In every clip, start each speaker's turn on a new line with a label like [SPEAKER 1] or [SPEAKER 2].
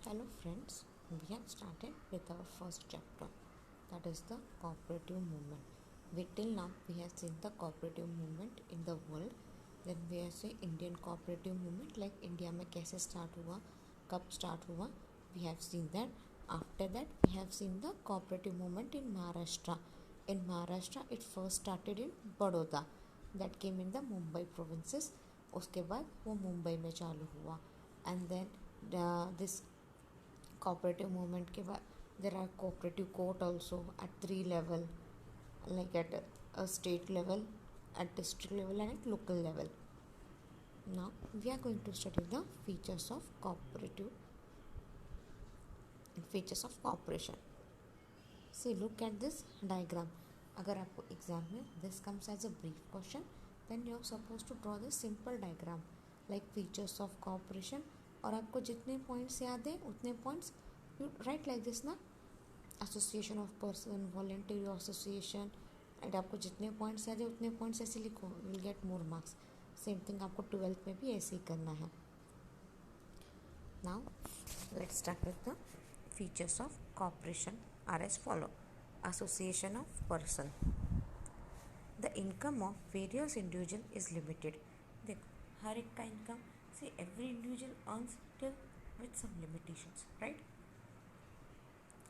[SPEAKER 1] Hello friends, we have started with our first chapter, that is the cooperative movement. Till now we have seen the cooperative movement in the world. Then we have seen Indian cooperative movement, like India में कैसे start हुआ, कब start हुआ. We have seen that. After that we have seen the cooperative movement in Maharashtra. In Maharashtra it first started in Baroda, that came in the Mumbai provinces. उसके बाद वो मुंबई में चालू हुआ. And then this cooperative movement के बाद there are cooperative court also at 3 level, like at a state level, at district level and at local level. Now we are going to study the features of cooperative and features of cooperation. See, look at this diagram. अगर आपको exam में this comes as a brief question, then you are supposed to draw the simple diagram like features of cooperation. और आपको जितने points याद हैं उतने points you write like this ना. Association of person, voluntary association, and आपको जितने points याद है उतने पॉइंट्स ऐसे लिखो, will get more marks. Same thing आपको 12th में भी ऐसे ही करना है. Now let's start with the features of cooperation are as follow. Association of person. The income of various individual is limited. देखो हर एक का income, see every individual earns till with some limitations, right.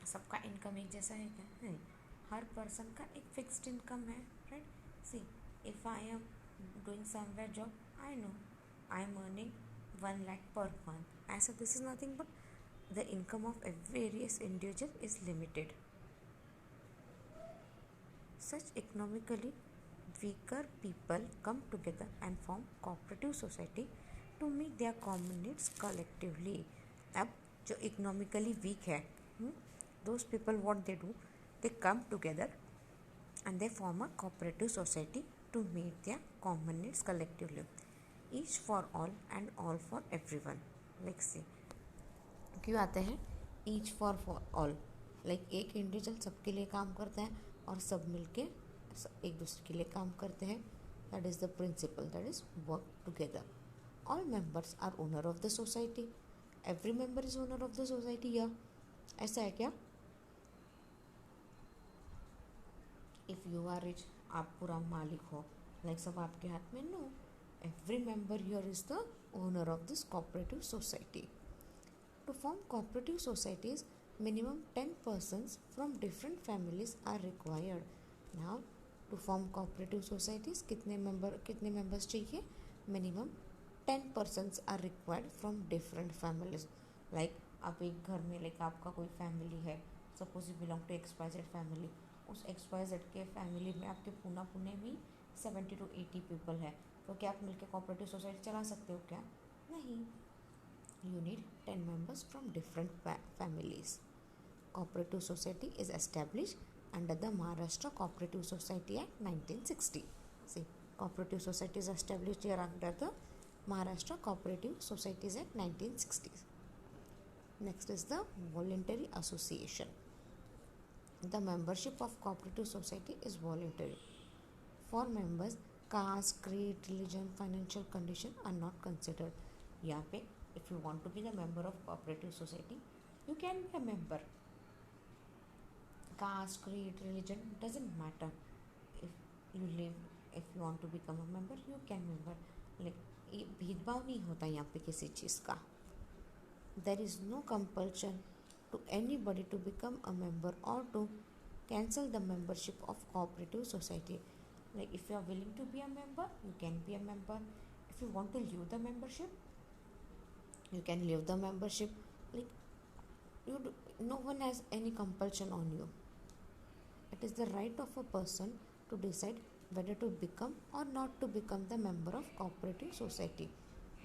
[SPEAKER 1] सबका income एक जैसा है क्या? नहीं. हर पर्सन का एक फिक्स्ड इनकम है, right. See if I am doing somewhere job, I know I am earning 1 lakh per month. ऐसा this is nothing but the income of a various individual is limited. Such economically weaker people come together and form cooperative society to meet their common needs collectively. अब जो economically weak है, those people what they do, they come together and they form a cooperative society to meet their common needs collectively. Each for all and all for everyone. Like say क्यों आते हैं each for all, like एक individual सबके लिए काम करता है और सब मिलके एक दूसरे के लिए काम करते हैं. That is the principle, that is work together. All members are owner of the society. Every member is owner of the society. या ऐसा है क्या? इफ़ यू आर रिच, आप पूरा मालिक हो, लाइक सब आपके हाथ में? No, every member here is the owner of this cooperative society. To form cooperative societies minimum 10 persons from different families are required. Now to form cooperative societies कितने members चाहिए? Minimum 10 persons are required from different families. Like आप एक घर में, like आपका कोई family है, suppose you belong to XYZ family. उस XYZ के फैमिली में आपके पुणे में 70 to 80 पीपल है, तो क्या आप मिलकर कोऑपरेटिव सोसाइटी चला सकते हो क्या? नहीं. You need 10 members from different families. Cooperative society is established under the Maharashtra Cooperative Society Act 1960. See, cooperative society is established here under the Maharashtra Cooperative Societies Act 1960. Next is the voluntary association. The membership of cooperative society is voluntary. For members, caste, creed, religion, financial condition are not considered. यहाँ पे if you want to be the member of cooperative society, you can be a member. Caste, creed, religion doesn't matter. If you want to become a member, you can member. like भेदभाव नहीं होता यहाँ पे किसी चीज़ का. There is no compulsion to anybody to become a member or to cancel the membership of cooperative society. Like if you are willing to be a member, you can be a member. If you want to leave the membership, you can leave the membership. Like no one has any compulsion on you. It is the right of a person to decide whether to become or not to become the member of cooperative society.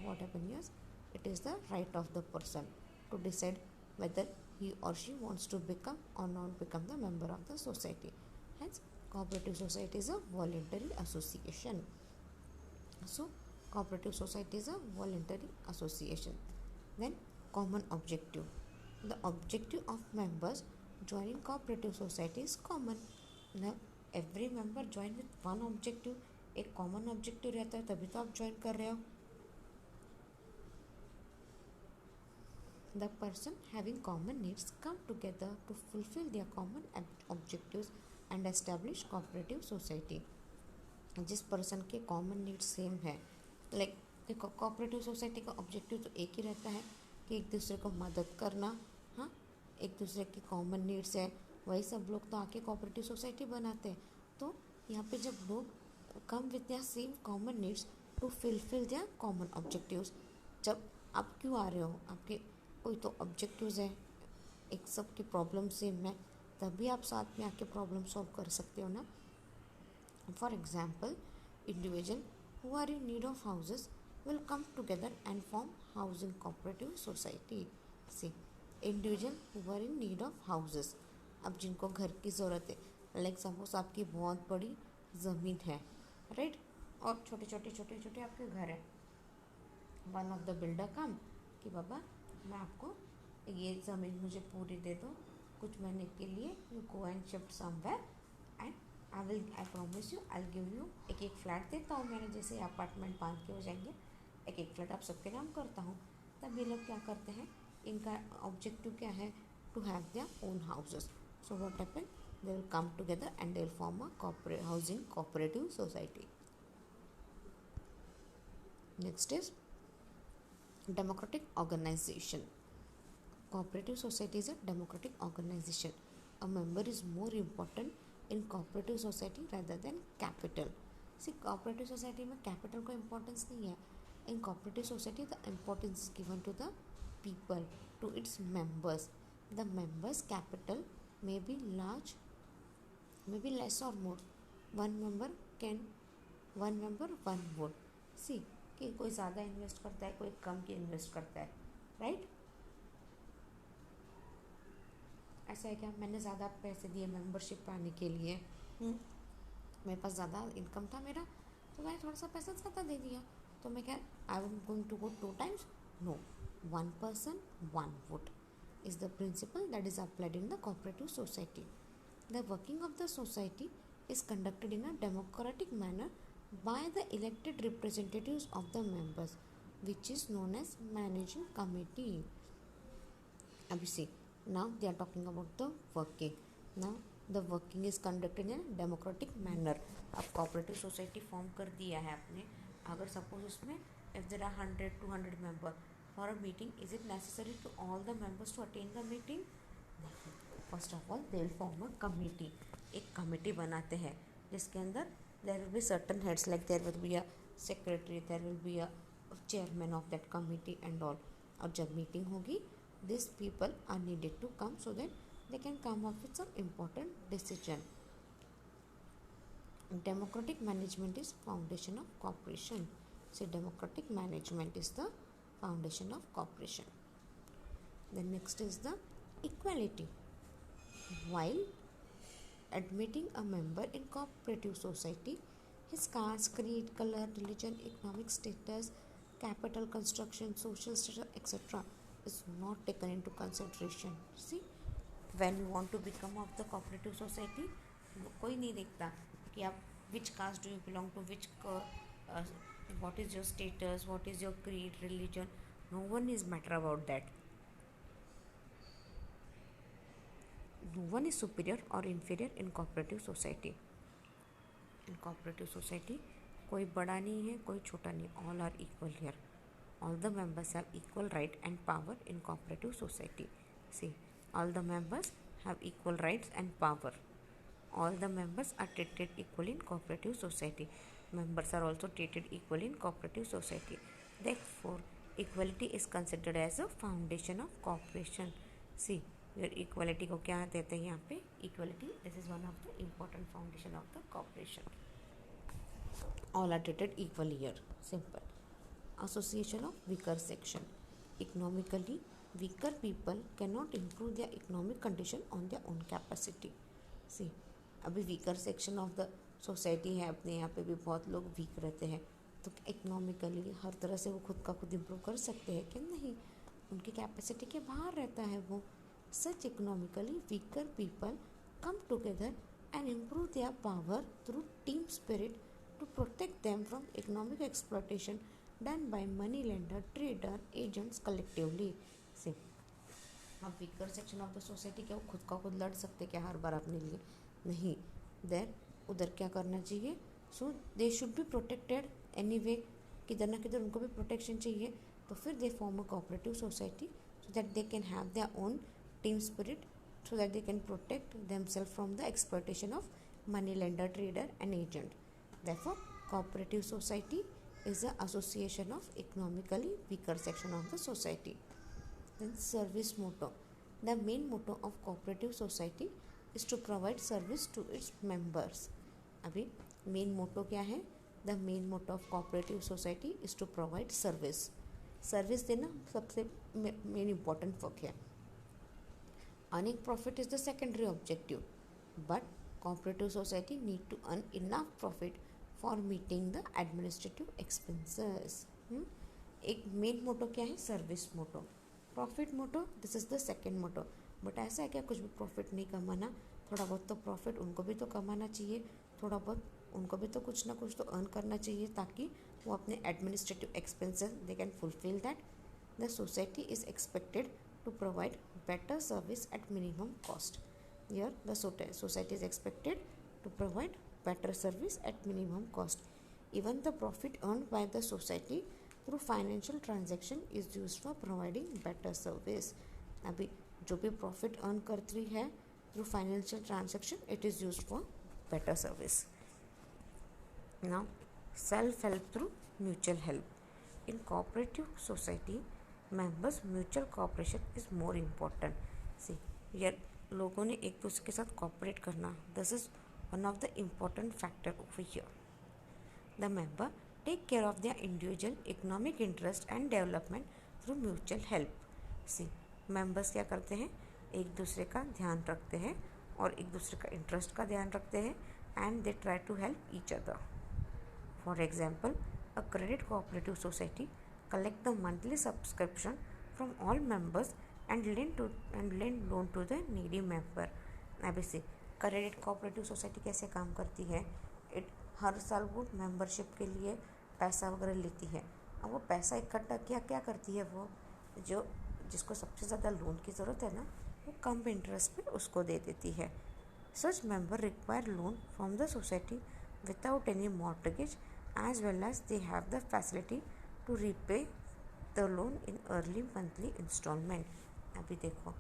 [SPEAKER 1] What happens is, it is the right of the person to decide whether he or she wants to become or not become the member of the society. Hence, cooperative society is a voluntary association. So, cooperative society is a voluntary association. Then, common objective. The objective of members joining cooperative society is common. Now every member join with one objective. एक common objective रहता है, तभी तो आप join कर रहे हो. The person having common needs come together to fulfill their common objectives and establish cooperative society. जिस पर्सन के कॉमन नीड्स सेम है, लाइक देखो कोऑपरेटिव सोसाइटी का ऑब्जेक्टिव तो एक ही रहता है कि एक दूसरे को मदद करना, हाँ, एक दूसरे की कॉमन नीड्स है, वही सब लोग तो आके कोऑपरेटिव सोसाइटी बनाते हैं. तो यहाँ पे जब लोग come with their same common needs to fulfil their common objectives, जब आप क्यों आ रहे हो, आपके कोई तो ऑब्जेक्टिव्स है, एक सब की प्रॉब्लम सेम है, तभी आप साथ में आके प्रॉब्लम सॉल्व कर सकते हो ना. For example, individual who are in need of houses will come together and form housing cooperative society. See, individual who are in need of houses, अब जिनको घर की ज़रूरत है, लाइक सपोज आपकी बहुत बड़ी ज़मीन है, राइट, और छोटे छोटे आपके घर है. वन ऑफ द बिल्डर कम कि बाबा मैं आपको ये ज़मीन मुझे पूरी दे दो कुछ महीने के लिए, you go and shift somewhere and I promise you I give you एक फ्लैट देता हूँ मैंने, जैसे अपार्टमेंट 5 के हो जाएंगे, एक फ्लैट आप सबके नाम करता हूँ. तब ये लोग क्या करते हैं, इनका ऑब्जेक्टिव क्या है, to have their own houses. So what happen, they will come together and they will form a housing cooperative society. Next is democratic organization. Cooperative society is a democratic organization. A member is more important in cooperative society rather than capital. See, cooperative society में capital को importance नहीं है. In cooperative society, the importance is given to the people, to its members. The members' capital may be large, may be less or more. One member, one vote. See, कि कोई ज़्यादा invest करता है, कोई कम की invest करता है, right. ऐसा है क्या, मैंने ज़्यादा पैसे दिए मेंबरशिप पाने के लिए, मेरे पास ज़्यादा इनकम था मेरा, तो मैंने थोड़ा सा पैसा ज़्यादा दे दिया, तो मैं क्या I am going to vote 2 times? No, 1 person 1 vote is the principle that is applied in the cooperative society. The working of the society is conducted in a democratic manner by the elected representatives of the members, which is known as managing committee. Abhi see, now they are talking about the working. Now the working is conducted in a democratic manner. अब cooperative society form कर दिया है आपने, अगर suppose उसमें if there are 100-200 member for a meeting, is it necessary to all the members to attend the meeting? First of all, they will form a committee. एक committee बनाते हैं जिसके अंदर there will be certain heads, like there will be a secretary, there will be a chairman of that committee and all. और जब meeting होगी, these people are needed to come so that they can come up with some important decision. Democratic management is foundation of cooperation. So democratic management is the foundation of cooperation. Then next is the equality. While admitting a member in cooperative society, his caste, creed, color, religion, economic status, capital construction, social status, etc. is not taken into consideration. See, when you want to become of the cooperative society, कोई नहीं देखता कि आप which caste do you belong to, which what is your status, what is your creed, religion. No one is matter about that. No one is superior or inferior in cooperative society. In cooperative society, कोई बड़ा नहीं है, कोई छोटा नहीं. All are equal here. All the members have equal right and power in cooperative society. See, all the members have equal rights and power. All the members are treated equally in cooperative society. Members are also treated equally in cooperative society. Therefore, equality is considered as a foundation of cooperation. See, your equality को क्या देते हैं यहाँ पे? Equality, this is one of the important foundation of the cooperation. All are treated equally here. Simple. Association of weaker section. Economically, weaker people cannot improve their economic condition on their own capacity. See, अभी weaker section of the society है, अपने यहाँ पे भी बहुत लोग week रहते हैं, तो इकोनॉमिकली हर तरह से वो खुद का खुद इम्प्रूव कर सकते हैं कि नहीं, उनकी कैपेसिटी के बाहर रहता है वो. Such economically weaker people come together and improve their power through team spirit to protect them from economic exploitation done by money lender, trader, agents collectively. से अब weaker section of the society क्या वो खुद का खुद लड़ सकते क्या हर बार अपने लिए? नहीं, देर उधर क्या करना चाहिए? So they should be protected anyway, किधर ना किधर उनको भी प्रोटेक्शन चाहिए। तो फिर they form a cooperative society so that they can have their own team spirit, so that they can protect themselves from the exploitation of money lender, trader and agent. Therefore, cooperative society is an association of economically weaker section of the society. Then service motto. The main motto of cooperative society is to provide service to its members. अभी main motto क्या है? The main motto of cooperative society is to provide service. Service देना सबसे main important work है। Earning profit is the secondary objective, but cooperative society need to earn enough profit for meeting the administrative expenses. एक main motto क्या है? Service motto. Profit motto, this is the second motto. But ऐसा है क्या कुछ भी profit नहीं कमाना? थोड़ा बहुत तो प्रॉफिट उनको भी तो कमाना चाहिए, थोड़ा बहुत उनको भी तो कुछ ना कुछ तो अर्न करना चाहिए ताकि वो अपने administrative expenses they can fulfil that. The society is expected to provide better service at minimum cost. Here, the society is expected to provide better service at minimum cost. Even the profit earned by the society through financial transaction is used for providing better service. अभी जो भी profit earn करती है through financial transaction, it is used for better service. Now, self-help through mutual help. In cooperative society, members mutual cooperation is more important. See, here लोगों ने एक दूसरे के साथ कॉपरेट करना, this is one of the important factor over here. The member take care of their individual economic interest and development through mutual help. See, members क्या करते हैं? एक दूसरे का ध्यान रखते हैं और एक दूसरे का इंटरेस्ट का ध्यान रखते हैं and they try to help each other. For example, a credit cooperative society collect the monthly subscription from all members and lend loan to the needy member. अभी से क्रेडिट कोऑपरेटिव सोसाइटी कैसे काम करती है? इट हर साल वो membership के लिए पैसा वगैरह लेती है. अब वो पैसा इकट्ठा क्या करती है? वो जो जिसको सबसे ज़्यादा लोन की ज़रूरत है ना, वो कम इंटरेस्ट पे उसको दे देती है. Such member require loan from the society without any mortgage as well as they have the facility to repay the loan in early monthly installment. अभी देखो,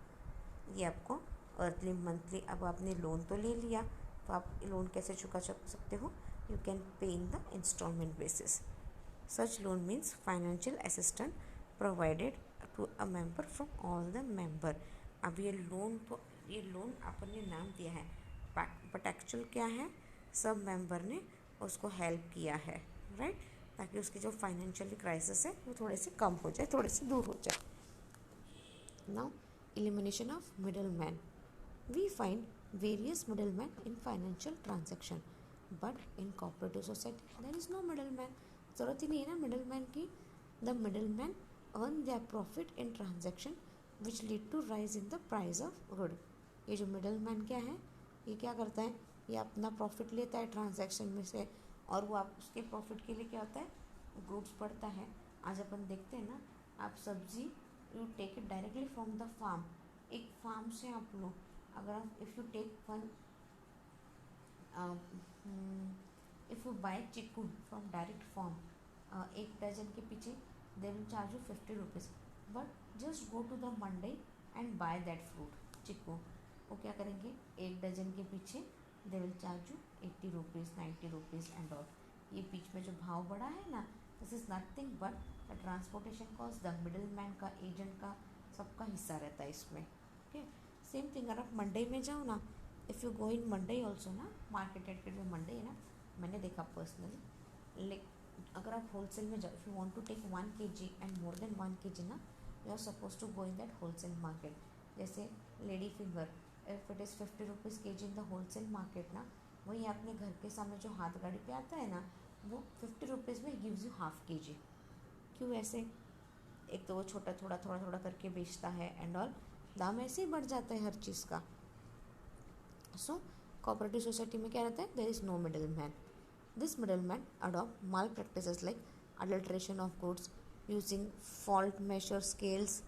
[SPEAKER 1] ये आपको अर्ली मंथली, अब आपने लोन तो ले लिया तो आप लोन कैसे चुका सकते हो? You can pay in the instalment basis. Such loan means financial assistant provided to a member from all the member. अब ये लोन आपने नाम दिया है, बट एक्चुअल क्या है? सब मेंबर ने उसको हेल्प किया है, राइट? ताकि उसकी जो फाइनेंशियली क्राइसिस है वो थोड़े से कम हो जाए, थोड़े से दूर हो जाए. Now, elimination of middle man. We find various middle man in financial transaction, but in cooperative society there is no middle man. ज़रूरत ही नहीं है ना मिडल मैन की. The middle man earn their profit in transaction which lead to rise in the price of good. ये जो middle man क्या है? ये क्या करता है? ये अपना प्रॉफिट लेता है ट्रांजेक्शन में से, और वो आप उसके प्रॉफिट के लिए क्या होता है? गुड्स पड़ता है. आज अपन देखते हैं ना, आप सब्जी you take it directly from the farm. एक फार्म से आप लो, अगर आप if you take one if you buy chikoo from direct farm, एक डजन के पीछे they will charge you 50 rupees. But just go to the mandi and buy that fruit chikoo. वो क्या करेंगे? एक डजन के पीछे they will charge you 80 rupees, 90 rupees and all. ये बीच में जो भाव बढ़ा है ना, this is nothing but the transportation cost, the middle man का, एजेंट का, सबका हिस्सा रहता है इसमें. ओके, सेम थिंग अगर आप मंडी में जाओ ना, if you go in Mandi also ना, मार्केट में मंडी है ना, मैंने देखा पर्सनली. अगर आप होलसेल में जाओ, if you want to take 1 kg and more than 1 kg ना, you are suppose to go in that wholesale market. जैसे lady finger, if it is 50 rupees kg in the wholesale market ना, वही अपने घर के सामने जो हाथ गाड़ी पे आता है ना, वो 50 रुपीज़ में गिव्स यू हाफ kg. क्यों ऐसे? एक तो वो छोटा थोड़ा करके बेचता है एंड ऑल, दाम ऐसे ही बढ़ जाता है हर चीज़ का. सो कोऑपरेटिव सोसाइटी में क्या रहता है? There is no middle man. This middle man adopt malpractices like adulteration of goods, using fault measure scales,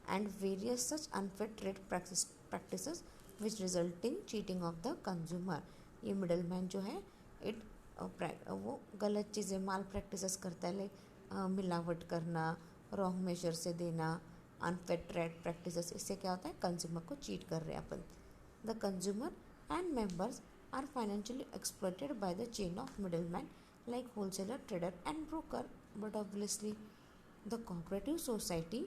[SPEAKER 1] and various such unfair trade practices which result in cheating of the consumer. ये middle man जो है it वो गलत चीज़ें माल practices करता है, like मिलावट करना, रॉन्ग मेजर से देना, अनफेयर ट्रेड प्रैक्टिसेस, इससे क्या होता है कंज्यूमर को चीट कर रहे हैं अपन. The consumer and members are financially exploited by the chain of middle man like wholesaler, trader and broker. But obviously the cooperative society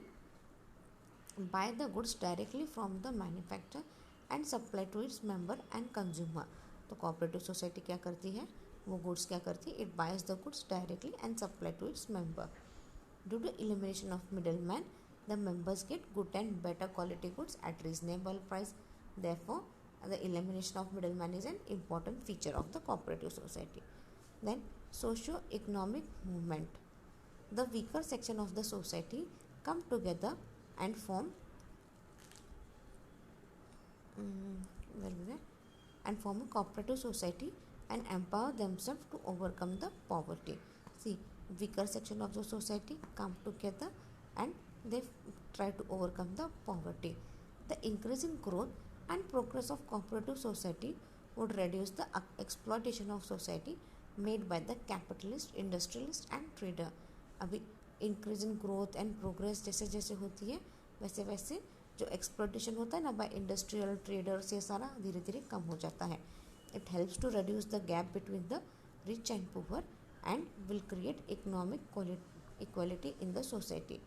[SPEAKER 1] buy the goods directly from the manufacturer and supply to its member and consumer. तो cooperative society क्या करती है, वो goods क्या करती है, it buys the goods directly and supply to its member. Due to elimination of middleman, the members get good and better quality goods at reasonable price. Therefore the elimination of middleman is an important feature of the cooperative society. Then socio-economic movement. The weaker section of the society come together and form a cooperative society and empower themselves to overcome the poverty. See, weaker section of the society come together and they try to overcome the poverty. The increasing growth and progress of cooperative society would reduce the exploitation of society made by the capitalist, industrialist and trader. अभी increasing growth and progress जैसे जैसे होती है वैसे वैसे जो exploitation होता है ना बाय इंडस्ट्रियल ट्रेडर्स, ये सारा धीरे धीरे कम हो जाता है. It helps to reduce the gap between the rich and poor and will create economic equality in the society.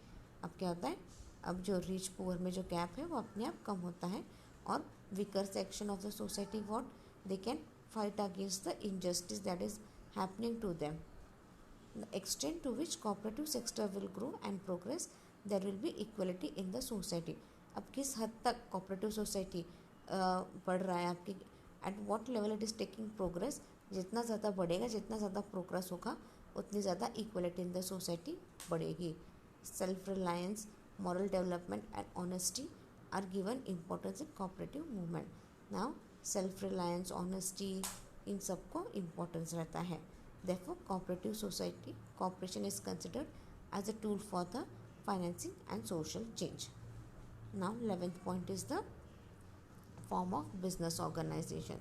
[SPEAKER 1] अब क्या होता है, अब जो रिच पुअर में जो गैप है वो अपने आप कम होता है और weaker section of the society what they can fight against the injustice that is happening to them. The extent to which cooperative sector will grow and progress, there will be equality in the society. अब किस हद तक cooperative society बढ़ रहा है आपकी, at what level it is taking progress, जितना ज़्यादा बढ़ेगा, जितना ज़्यादा progress होगा उतनी ज़्यादा equality in the society बढ़ेगी. Self reliance, moral development and honesty are given importance in cooperative movement. Now self reliance, honesty, इन सबको इम्पोर्टेंस रहता है. Therefore cooperative society cooperation is considered as a tool for the financing and social change. Now 11th point is the form of business organization.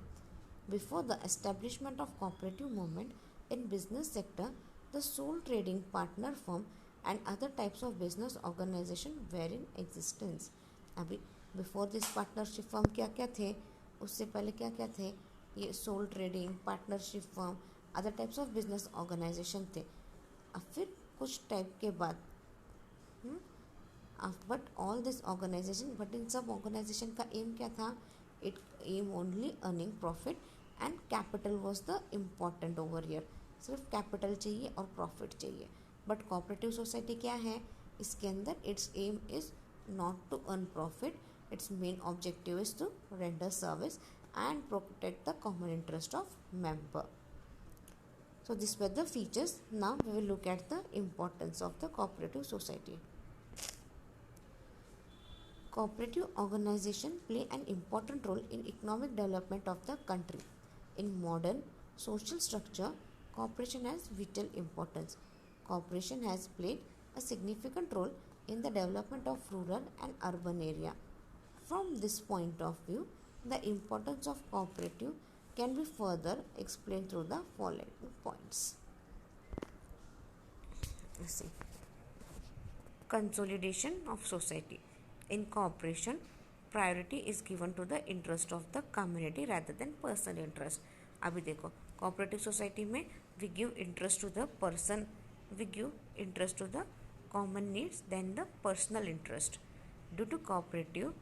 [SPEAKER 1] Before the establishment of cooperative movement in business sector, the sole trading partner firm and other types of business organization were in existence. अभी before this partnership firm क्या क्या थे, उससे पहले क्या क्या थे, ये sole trading, partnership firm, other types of business organisation थे. अब फिर कुछ टाइप के बाद but all this organisation, but इन सब ऑर्गेनाइजेशन का एम क्या था, it aim only earning profit and capital was the important over year. सिर्फ कैपिटल चाहिए और प्रॉफिट चाहिए. बट कोऑपरेटिव सोसाइटी क्या है, इसके अंदर its aim is not to earn profit. Its main objective is to render service and protect the common interest of member. So these were the features. Now we will look at the importance of the cooperative society. Cooperative organization play an important role in economic development of the country. In modern social structure, cooperation has vital importance. Cooperation has played a significant role in the development of rural and urban area. From this point of view, the importance of cooperative can be further explained through the following points. Let's see. Consolidation of society. In cooperation, priority is given to the interest of the community rather than personal interest. अभी देखो cooperative society में we give interest to the person, we give interest to the common needs than the personal interest. Due to cooperative,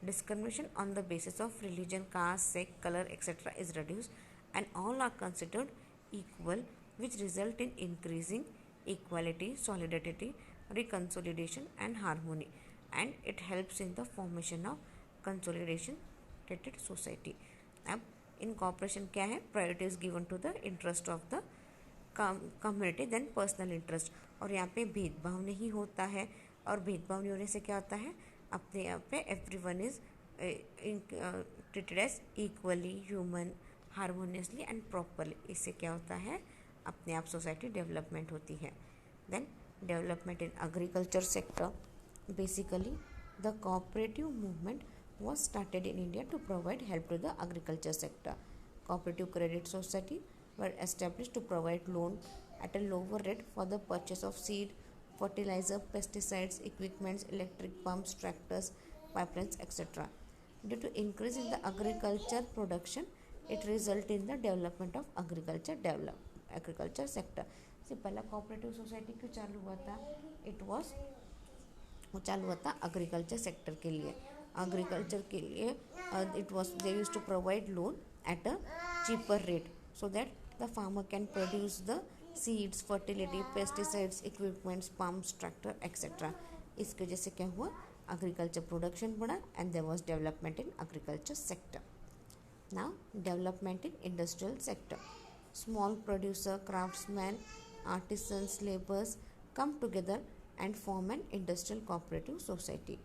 [SPEAKER 1] discrimination on the basis of religion, caste, sex, color, etc. is reduced and all are considered equal, which result in increasing equality, solidarity, reconciliation and harmony, and it helps in the formation of consolidation society. अब in cooperation क्या है, priority is given to the interest of the community than personal interest. और यहाँ पे भेदभाव नहीं होता है, और भेदभाव नहीं होने से क्या होता है, अपने आप पे everyone is treated as equally, human, harmoniously and properly. इससे क्या होता है, अपने आप सोसाइटी डेवलपमेंट होती है. Then development in agriculture sector. Basically The cooperative movement was started in India to provide help to the agriculture sector. Cooperative credit society were established to provide loan at a lower rate for the purchase of seed, fertilizer, pesticides, equipments, electric pumps, tractors, pipelines, etc. Due to increase in the agriculture production, it resulted in the development of agriculture sector. से पहला cooperative society क्यों चालू हुआ था? It was वो चालू हुआ था एग्रीकल्चर सेक्टर के लिए. एग्रीकल्चर के लिए it was they use to provide loan at a cheaper rate so that the farmer can produce the seeds, fertility, pesticides, equipments, pumps, tractor etcetera. इसकी वजह से क्या हुआ? एग्रीकल्चर प्रोडक्शन बढ़ा and there was development in agriculture sector. Now development in industrial sector. Small producer, craftsman, artisans, laborers come together and form an industrial cooperative society.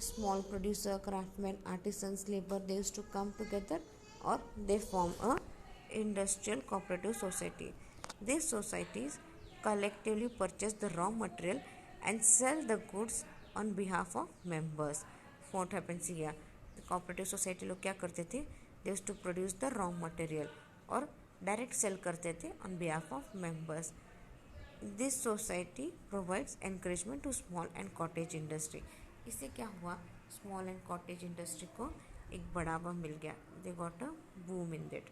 [SPEAKER 1] Small producer, craftsmen, artisans, labor, they used to come together or they form a industrial cooperative society. These societies collectively purchase the raw material and sell the goods on behalf of members. What happens here? The cooperative society लोग क्या करते थे? They used to produce the raw material और direct sale करते थे on behalf of members. This society provides encouragement to small and cottage industry. इससे क्या हुआ? स्मॉल एंड कॉटेज इंडस्ट्री को एक बढ़ावा मिल गया. They got a boom in that.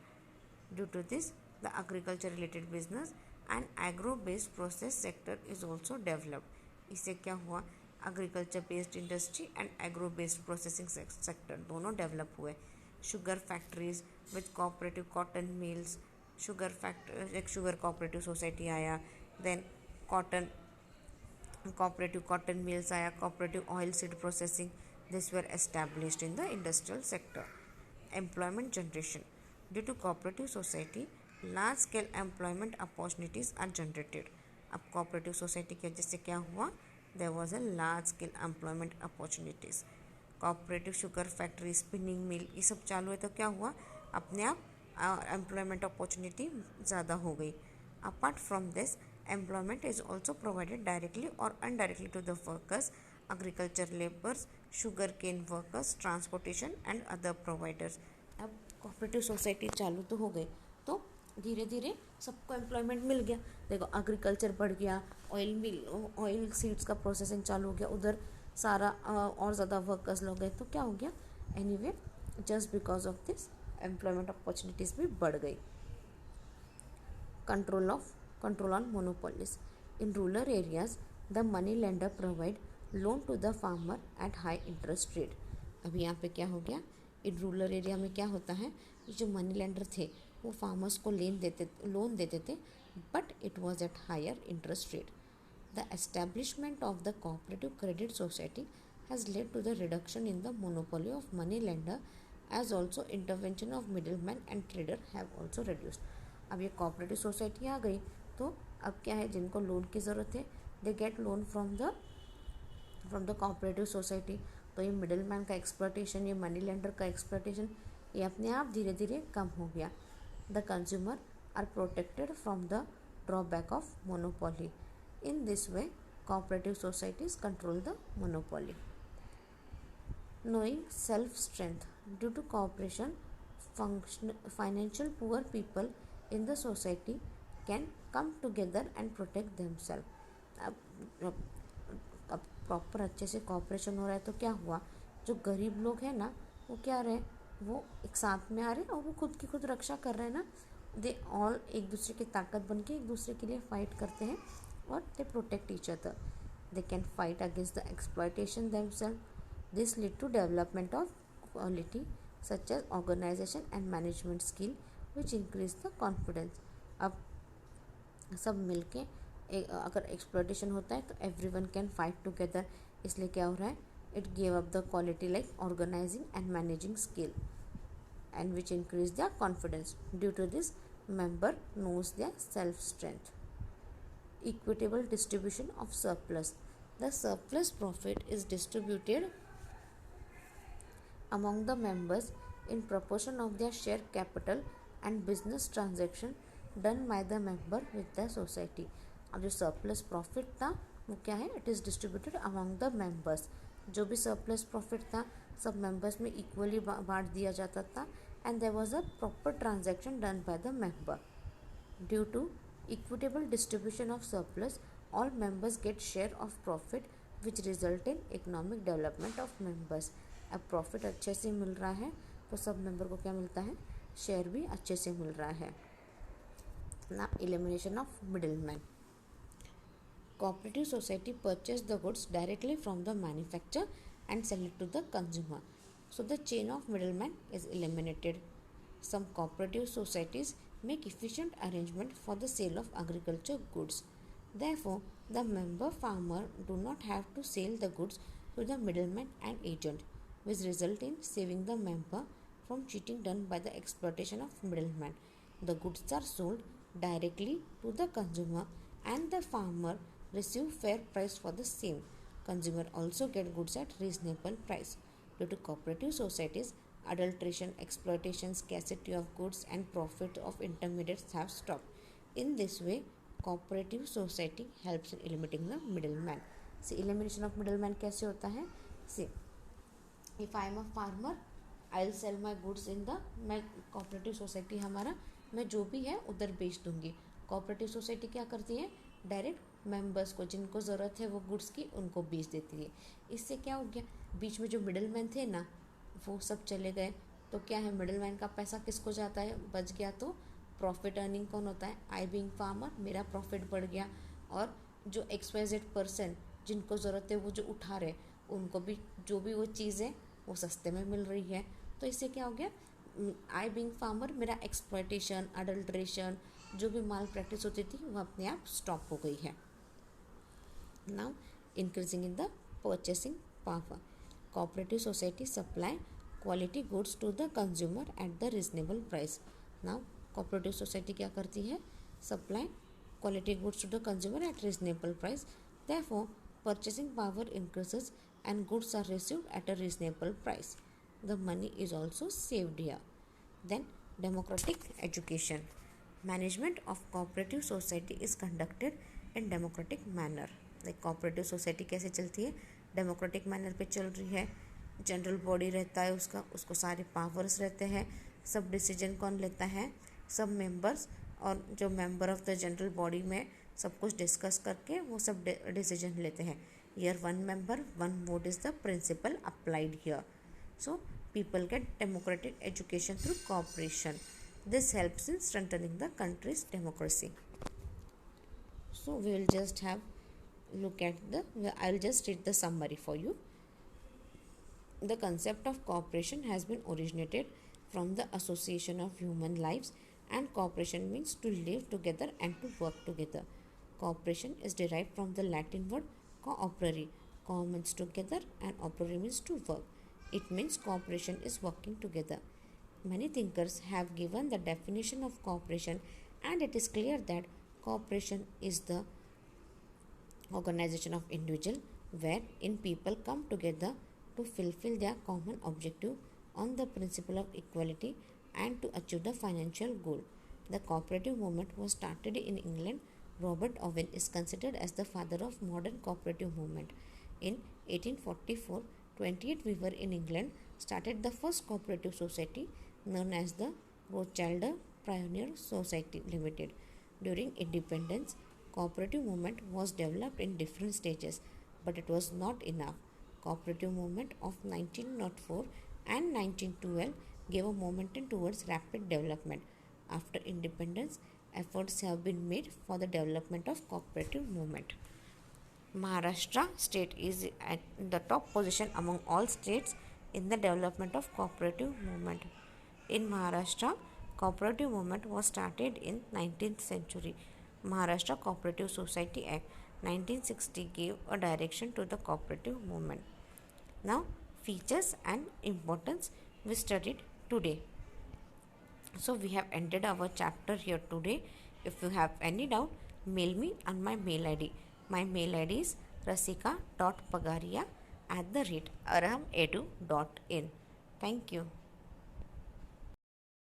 [SPEAKER 1] Due to this the agriculture related business and agro based process sector is also developed. इससे क्या हुआ? Agriculture based industry and agro based processing sector दोनों develop हुए. Sugar factories with cooperative cotton mills, sugar factory, एक sugar cooperative society आया. Then cotton cooperative cotton mills आया. Cooperative oil seed processing, this were established in the industrial sector. Employment generation. Due to cooperative society large scale employment opportunities are generated. अब cooperative society की वजह से क्या हुआ? There was a large scale employment opportunities. Cooperative sugar factory, spinning mill, ये सब चालू है तो क्या हुआ? अपने आप एम्प्लॉयमेंट अपॉर्चुनिटी ज़्यादा हो गई. Apart from this employment is also provided directly और indirectly to the workers, agriculture labours, sugar cane workers, transportation and other providers. अब कोऑपरेटिव सोसाइटी चालू तो हो गई तो धीरे धीरे सबको एम्प्लॉयमेंट मिल गया. देखो एग्रीकल्चर बढ़ गया, ऑयल मिल, ऑयल सीड्स का प्रोसेसिंग चालू हो गया, उधर सारा और ज़्यादा वर्कर्स लोग गए तो क्या हो गया? Anyway just because of this employment opportunities भी बढ़ गई. Control on monopolies. In rural areas the money lender provide loan to the farmer at high interest rate. अभी यहाँ पे क्या हो गया? इन रूरल एरिया में क्या होता है? ये जो मनी लेंडर थे वो फार्मर्स को लोन देते थे but it was at higher interest rate. The establishment of the cooperative credit society has led to the reduction in the monopoly of money lender as also intervention of middlemen and trader have also reduced. अब ये cooperative society आ गई तो अब क्या है? जिनको loan की ज़रूरत है they get loan from the cooperative society. तो ये मिडलमैन का एक्सप्लॉयटेशन, ये मनी लेंडर का एक्सप्लॉयटेशन, ये अपने आप धीरे धीरे कम हो गया. The consumer are protected from the drawback of monopoly. In this way cooperative societies control the monopoly. Knowing self-strength. Due to cooperation, financial poor people in the society can come together and protect themselves. अब proper अच्छे से corporation हो रहा है तो क्या हुआ? जो गरीब लोग हैं ना वो क्या रहे? वो एक साथ में आ रहे हैं और वो खुद की खुद रक्षा कर रहे हैं ना. दे ऑल एक दूसरे की ताकत बन के एक दूसरे के लिए फाइट करते हैं और they protect each other. They can fight against the exploitation themself. This lead to development of quality such as organization and management skill which increase the confidence. अब सब मिलके अगर exploitation होता है तो everyone can fight together. इसलिए क्या हो रहा है? It gave up the quality like organizing and managing skill and which increase their confidence. Due to this, member knows their self strength. Equitable distribution of surplus. The surplus profit is distributed among the members in proportion of their share capital and business transaction done by the member with the society. अब जो surplus profit था वो क्या है, it is distributed among the members. जो भी surplus profit था सब मेंबर्स में इक्वली बांट दिया जाता था, and there was a proper transaction done by the member. Due to equitable distribution of surplus, all members get share of profit which result in economic development of members। अब profit अच्छे से मिल रहा है तो सब मेंबर को क्या मिलता है, शेयर भी अच्छे से मिल रहा है ना। Elimination of middleman. Cooperative society purchase the goods directly from the manufacturer and sell it to the consumer. So the chain of middleman is eliminated. Some cooperative societies make efficient arrangement for the sale of agriculture goods. Therefore, the member farmer do not have to sell the goods to the middleman and agent, which result in saving the member from cheating done by the exploitation of middleman. The goods are sold directly to the consumer and the farmer receive fair price for the same. Consumer also get goods at reasonable price. Due to cooperative societies, adulteration, exploitation, scarcity of goods and profit of intermediates have stopped. In this way, cooperative society helps in eliminating the middleman. See, elimination of middleman कैसे होता है? See, if I am a farmer, I'll sell my goods in the, मैं cooperative society हमारा, मैं जो भी है उधर बेच दूंगी। cooperative society क्या करती है, डायरेक्ट मेंबर्स को जिनको ज़रूरत है वो गुड्स की उनको बेच देती है। इससे क्या हो गया, बीच में जो मिडिल मैन थे ना वो सब चले गए, तो क्या है, मिडिल मैन का पैसा किसको जाता है, बच गया। तो प्रॉफिट अर्निंग कौन होता है, आई बीइंग फार्मर, मेरा प्रॉफिट बढ़ गया, और जो XYZ पर्सन जिनको ज़रूरत है वो जो उठा रहे उनको भी जो भी वो चीज़ है वो सस्ते में मिल रही है। तो इससे क्या हो गया, आई बीइंग फार्मर, मेरा एक्सप्लॉयटेशन, अडल्ट्रेशन, जो भी माल प्रैक्टिस होती थी वो अपने आप स्टॉप हो गई है। Now increasing in the purchasing power. Cooperative society supply quality goods to the consumer at the reasonable price. Now cooperative society क्या करती है, supply quality goods to the consumer at reasonable price. Therefore purchasing power increases and goods are received at a reasonable price. The money is also saved here. Then democratic education. Management of cooperative society is conducted in democratic manner. Like cooperative society कैसे चलती है, democratic manner पे चल रही है। General body रहता है उसका, उसको सारे पावर्स रहते हैं। सब डिसीजन कौन लेता है, सब मेंबर्स, और जो member of the general body में सब कुछ डिस्कस करके वो सब डिसीजन लेते हैं। Here one member, one vote is the principle applied here. So people get democratic education through cooperation. This helps in strengthening the country's democracy. So we will just have look at I'll just read the summary for you. The concept of cooperation has been originated from the association of human lives, and cooperation means to live together and to work together. Cooperation is derived from the Latin word cooperare. Co means together and operare means to work. It means cooperation is working together. Many thinkers have given the definition of cooperation, and it is clear that cooperation is the organization of individual wherein people come together to fulfill their common objective on the principle of equality and to achieve the financial goal. The cooperative movement was started in England. Robert Owen is considered as the father of modern cooperative movement. In 1844, 28 weaver in England started the first cooperative society known as the Rothschild Pioneer Society Limited. During independence, cooperative movement was developed in different stages, but it was not enough. Cooperative movement of 1904 and 1912 gave a momentum towards rapid development. After independence, efforts have been made for the development of cooperative movement. Maharashtra state is at the top position among all states in the development of cooperative movement. In Maharashtra, cooperative movement was started in 19th century. Maharashtra Cooperative Society Act 1960 gave a direction to the cooperative movement. Now, features and importance we studied today. So we have ended our chapter here today. If you have any doubt, mail me on my mail ID. My mail ID is rasika.pagaria@arahamedu.in. Thank you.